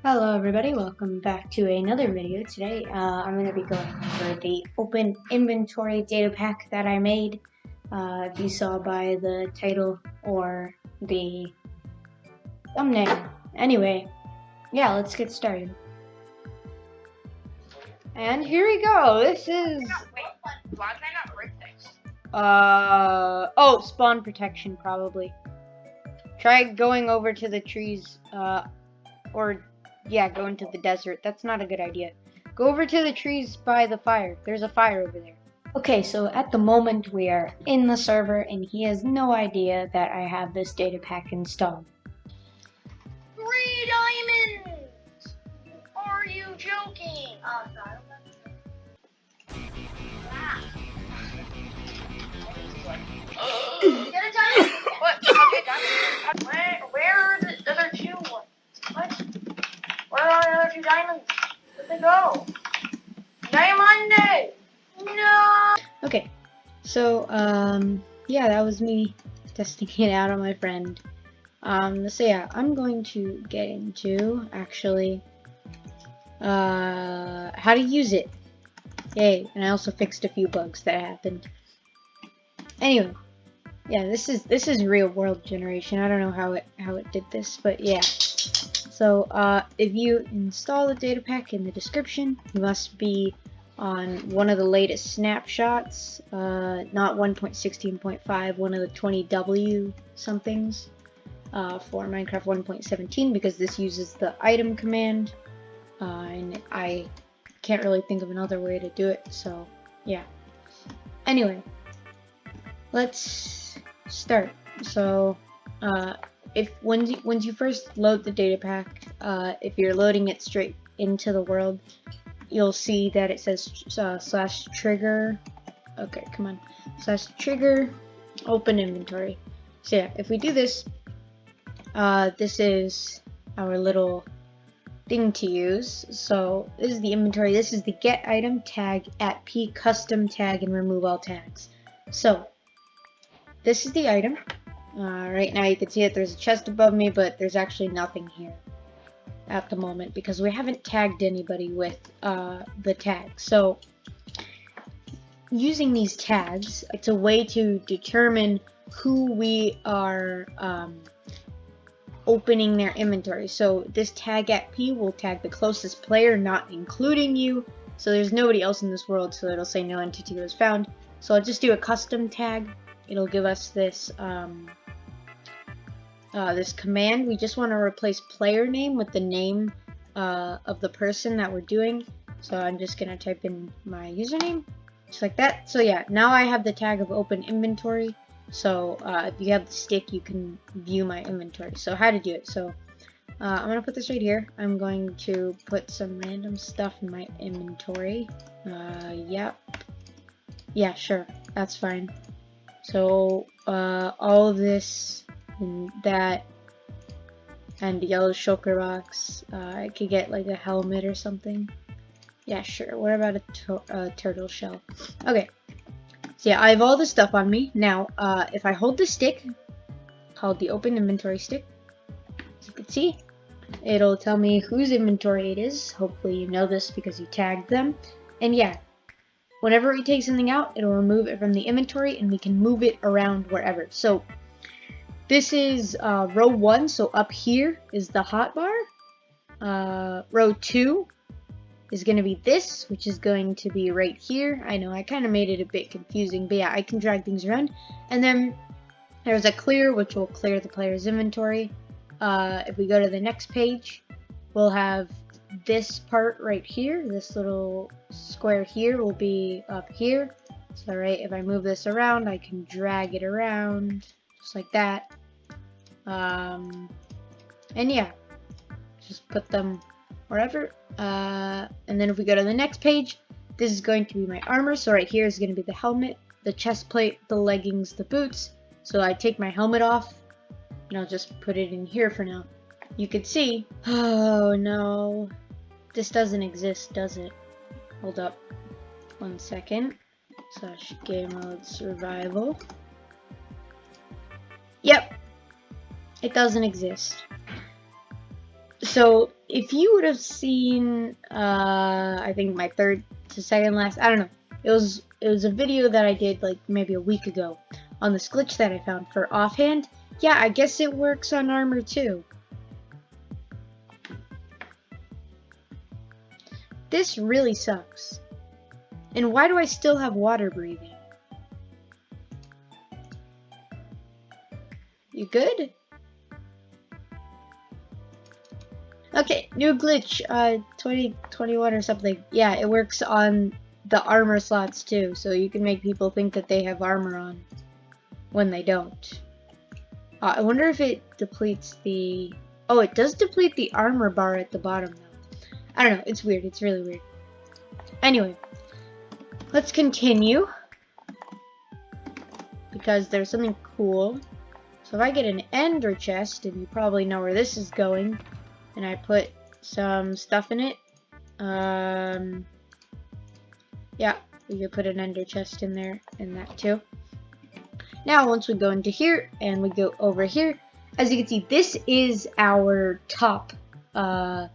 Hello everybody, welcome back to another video. Today I'm going to be going over the open inventory data pack that I made. If you saw by the title or the thumbnail. Anyway, yeah, let's get started. And here we go. This is Why can I not break things? oh, spawn protection probably. Try going over to the trees or yeah, go into the desert. That's not a good idea. Go over to the trees by the fire. There's a fire over there. Okay, so at the moment we are in the server and he has no idea that I have this data pack installed. 3 diamonds! Are you joking? Oh, sorry. Get a diamond! What? Okay, diamond. Where are the other two ones? What? Where are the other 2 diamonds? Where'd they go? Diamond! No! Okay, so yeah, that was me testing it out on my friend. So yeah, I'm going to get into actually how to use it. Yay, and I also fixed a few bugs that happened. Anyway, yeah, this is real world generation. I don't know how it did this, but yeah. So if you install the data pack in the description, you must be on one of the latest snapshots, not 1.16.5, one of the 20W somethings for Minecraft 1.17, because this uses the item command, and I can't really think of another way to do it, so yeah. Anyway, let's start. So if once you first load the data pack, if you're loading it straight into the world, you'll see that it says /trigger. Okay, come on, /trigger open inventory. So yeah, if we do this, this is our little thing to use. So this is the inventory. This is the get item tag at p custom tag and remove all tags. So this is the item. Right now you can see that there's a chest above me, but there's actually nothing here at the moment because we haven't tagged anybody with the tag. So using these tags, it's a way to determine who we are opening their inventory. So this tag at P will tag the closest player, not including you. So there's nobody else in this world, so it'll say no entity was found. So I'll just do a custom tag. It'll give us this this command. We just want to replace player name with the name of the person that we're doing. So I'm just gonna type in my username, just like that. So yeah, now I have the tag of open inventory. So if you have the stick, you can view my inventory. So how to do it? So I'm gonna put this right here. I'm going to put some random stuff in my inventory. Yep. Yeah, sure, that's fine. So all of this and that and the yellow shulker box. I could get like a helmet or something. Yeah, sure. What about a turtle shell? Okay. So yeah, I have all this stuff on me. Now, if I hold the stick, called the open inventory stick, as you can see, it'll tell me whose inventory it is. Hopefully you know this because you tagged them. And yeah, whenever we take something out, it'll remove it from the inventory and we can move it around wherever. So this is row 1, so up here is the hotbar. Row 2 is going to be this, which is going to be right here. I know I kind of made it a bit confusing, but yeah, I can drag things around. And then there's a clear, which will clear the player's inventory. If we go to the next page, we'll have this part right here. This little square here will be up here. So right, if I move this around, I can drag it around just like that. And yeah, just put them wherever. And then if we go to the next page, this is going to be my armor. So right here is going to be the helmet, the chest plate, the leggings, the boots. So I take my helmet off and I'll just put it in here for now. You can see, oh no, this doesn't exist, does it? Hold up 1 second. /game mode survival. Yep, it doesn't exist. So if you would have seen, I think my third to second last, I don't know. It was a video that I did like maybe a week ago on this glitch that I found for offhand. Yeah, I guess it works on armor too. This really sucks. And why do I still have water breathing? You good? Okay, new glitch, 2021 or something. Yeah, it works on the armor slots too, so you can make people think that they have armor on when they don't. I wonder if it depletes the... Oh, it does deplete the armor bar at the bottom though. I don't know, it's weird, it's really weird. Anyway, let's continue, because there's something cool. So if I get an ender chest, and you probably know where this is going, and I put some stuff in it, yeah, we could put an ender chest in there, and that too. Now, once we go into here, and we go over here, as you can see, this is our top, the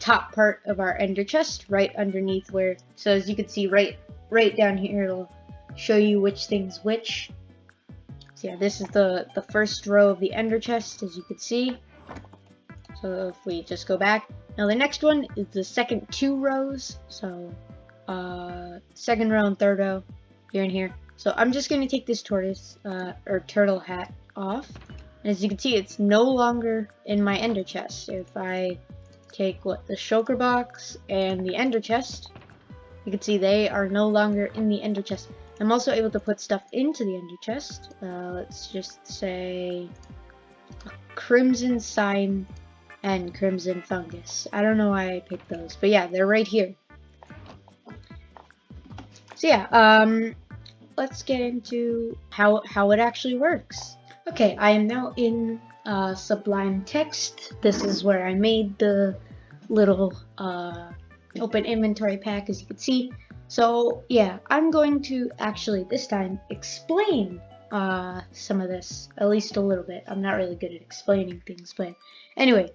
top part of our ender chest, right underneath where, so as you can see, right down here, it'll show you which thing's which. So yeah, this is the first row of the ender chest, as you can see. So if we just go back, now the next one is the second 2 rows. So second row and third row, here and here. So I'm just gonna take this tortoise or turtle hat off. And as you can see, it's no longer in my ender chest. If I take the shulker box and the ender chest, you can see they are no longer in the ender chest. I'm also able to put stuff into the ender chest. Let's just say a crimson sign and crimson fungus. I don't know why I picked those, but yeah, they're right here. So yeah, let's get into how it actually works. Okay, I am now in Sublime Text. This is where I made the little open inventory pack, as you can see. So yeah, I'm going to actually this time explain some of this, at least a little bit. I'm not really good at explaining things, but anyway,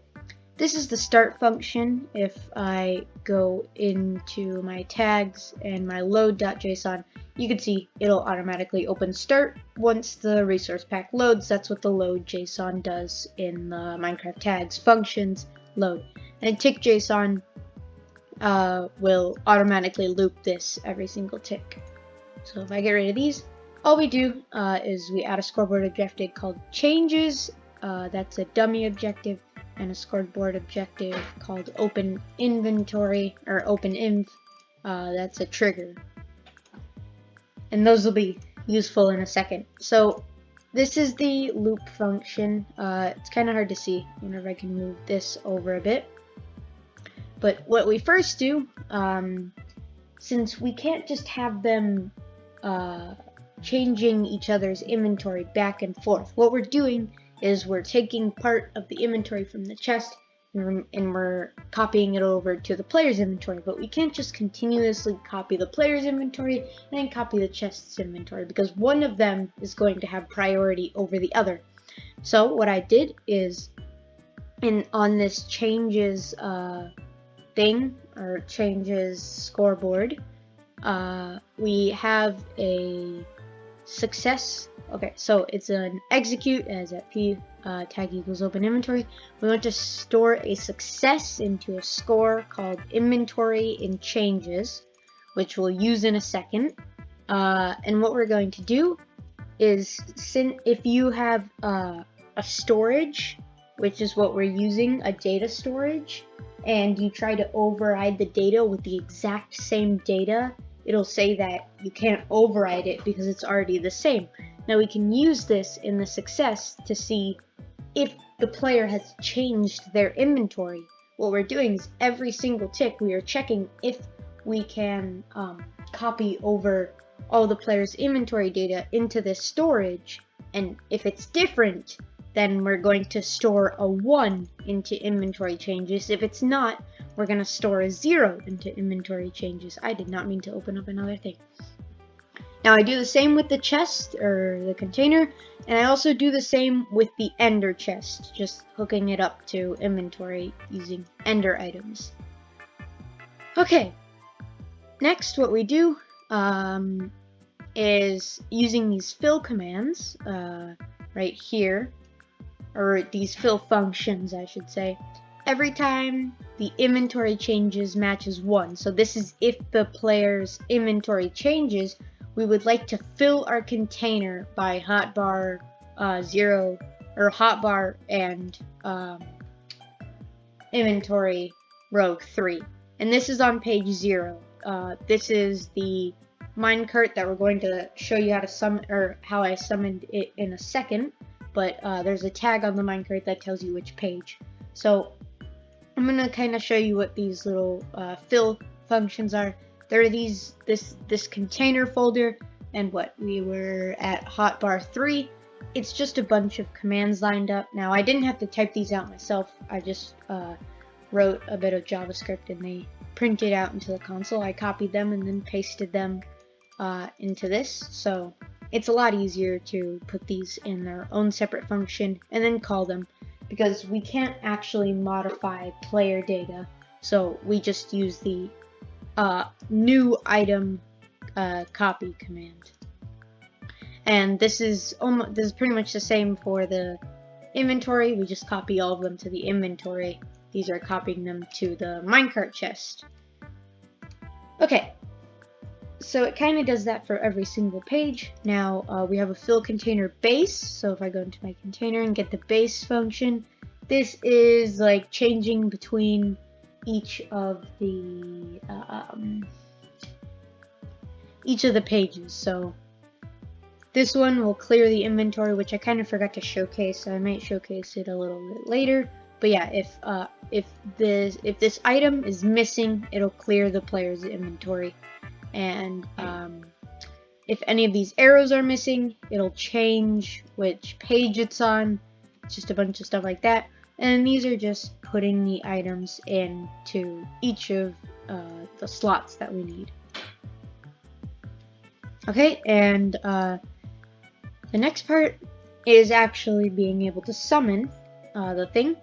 this is the start function. If I go into my tags and my load.json, you can see it'll automatically open start once the resource pack loads. That's what the load.json does in the Minecraft tags functions load. And tick.json will automatically loop this every single tick. So if I get rid of these, all we do is we add a scoreboard objective called changes. That's a dummy objective, and a scoreboard objective called open inventory or open inv. That's a trigger. And those will be useful in a second. So this is the loop function. It's kind of hard to see whenever I can move this over a bit. But what we first do, since we can't just have them changing each other's inventory back and forth, what we're doing is we're taking part of the inventory from the chest and we're copying it over to the player's inventory. But we can't just continuously copy the player's inventory and then copy the chest's inventory, because one of them is going to have priority over the other. So what I did is, on this changes thing, or changes scoreboard, we have a success. Okay, so it's an execute as at p tag equals open inventory. We want to store a success into a score called inventory in changes, which we'll use in a second. And what we're going to do is, if you have a storage, which is what we're using, a data storage, and you try to override the data with the exact same data, it'll say that you can't override it because it's already the same. Now we can use this in the success to see if the player has changed their inventory. What we're doing is every single tick we are checking if we can copy over all the player's inventory data into this storage, and if it's different, then we're going to store a 1 into inventory changes. If it's not, we're going to store a 0 into inventory changes. I did not mean to open up another thing. Now I do the same with the chest or the container, and I also do the same with the ender chest, just hooking it up to inventory using ender items. Okay, next what we do is using these fill commands right here, or these fill functions I should say. Every time the inventory changes matches 1, so this is if the player's inventory changes, we would like to fill our container by hotbar 0 or hotbar and inventory row 3, and this is on page 0. This is the minecart that we're going to show you how to summon, or how I summoned it in a second, but there's a tag on the minecart that tells you which page. So I'm gonna kind of show you what these little fill functions are. There are this container folder, and what we were at hotbar 3. It's just a bunch of commands lined up. Now I didn't have to type these out myself. I just wrote a bit of JavaScript and they printed out into the console. I copied them and then pasted them into this. So it's a lot easier to put these in their own separate function and then call them, because we can't actually modify player data. So we just use the new item copy command. And this is pretty much the same for the inventory. We just copy all of them to the inventory. These are copying them to the minecart chest. Okay, so it kind of does that for every single page. Now we have a fill container base. So if I go into my container and get the base function, this is like changing between each of the pages. So this one will clear the inventory, which I kind of forgot to showcase, so I might showcase it a little bit later. But yeah, if this item is missing, it'll clear the player's inventory, and if any of these arrows are missing, it'll change which page it's on. It's just a bunch of stuff like that. And these are just putting the items into each of the slots that we need. Okay, and the next part is actually being able to summon the thing.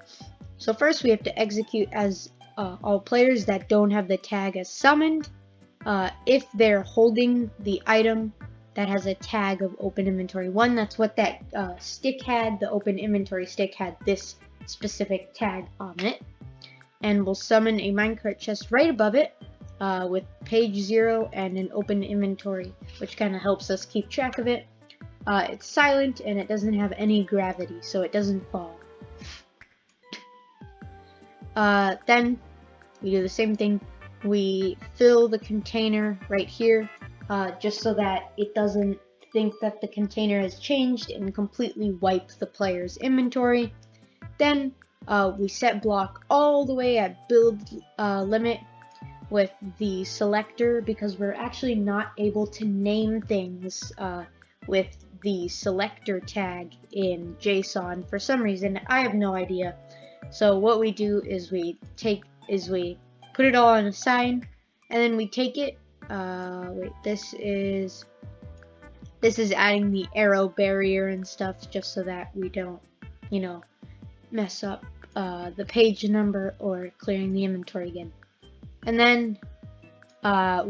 So first we have to execute as all players that don't have the tag as summoned. If they're holding the item that has a tag of open inventory 1, that's what that stick had. The open inventory stick had this specific tag on it. And we'll summon a minecart chest right above it with page 0 and an open inventory, which kind of helps us keep track of it. It's silent and it doesn't have any gravity, so it doesn't fall. Then we do the same thing. We fill the container right here, just so that it doesn't think that the container has changed and completely wipe the player's inventory. Then we set block all the way at build limit with the selector, because we're actually not able to name things with the selector tag in JSON for some reason. I have no idea. So what we do is we put it all on a sign, and then we take it. This is adding the arrow barrier and stuff, just so that we don't, mess up the page number or clearing the inventory again. And then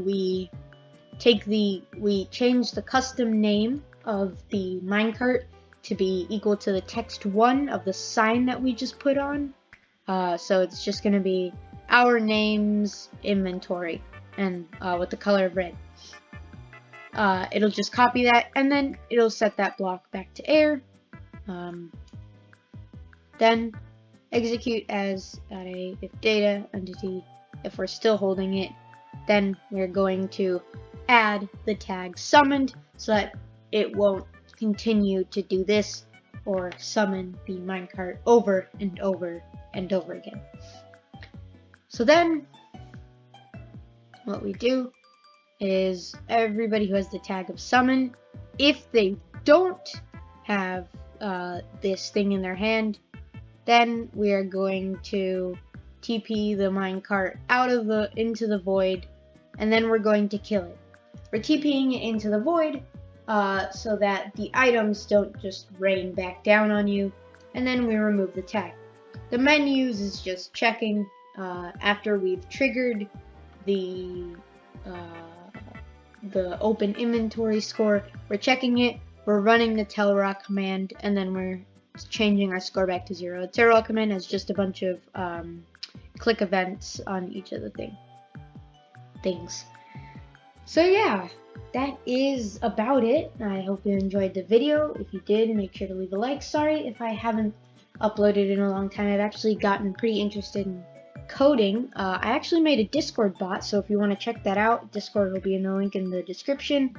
we change the custom name of the minecart to be equal to the text 1 of the sign that we just put on. So it's just going to be our name's inventory, and with the color of red. It'll just copy that, and then it'll set that block back to air. Then execute as if data entity. If we're still holding it, then we're going to add the tag summoned, so that it won't continue to do this or summon the minecart over and over and over again. So then what we do is everybody who has the tag of summon, if they don't have this thing in their hand, then we are going to TP the minecart into the void, and then we're going to kill it. we're TPing it into the void so that the items don't just rain back down on you, and then we remove the tag. The menus is just checking after we've triggered the open inventory score. We're checking it, we're running the tellraw command, and then we're changing our score back to 0. The tellraw command has just a bunch of click events on each of the things. So yeah, that is about it. I hope you enjoyed the video. If you did, make sure to leave a like. Sorry if I haven't uploaded in a long time. I've actually gotten pretty interested in coding. I actually made a Discord bot, so if you want to check that out, Discord will be in the link in the description.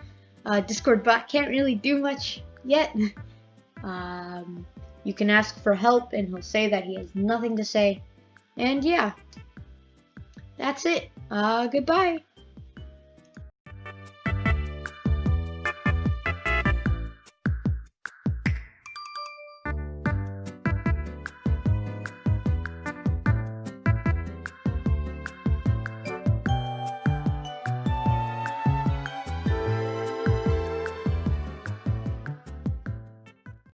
Discord bot can't really do much yet. You can ask for help and he'll say that he has nothing to say. And yeah, that's it. Goodbye.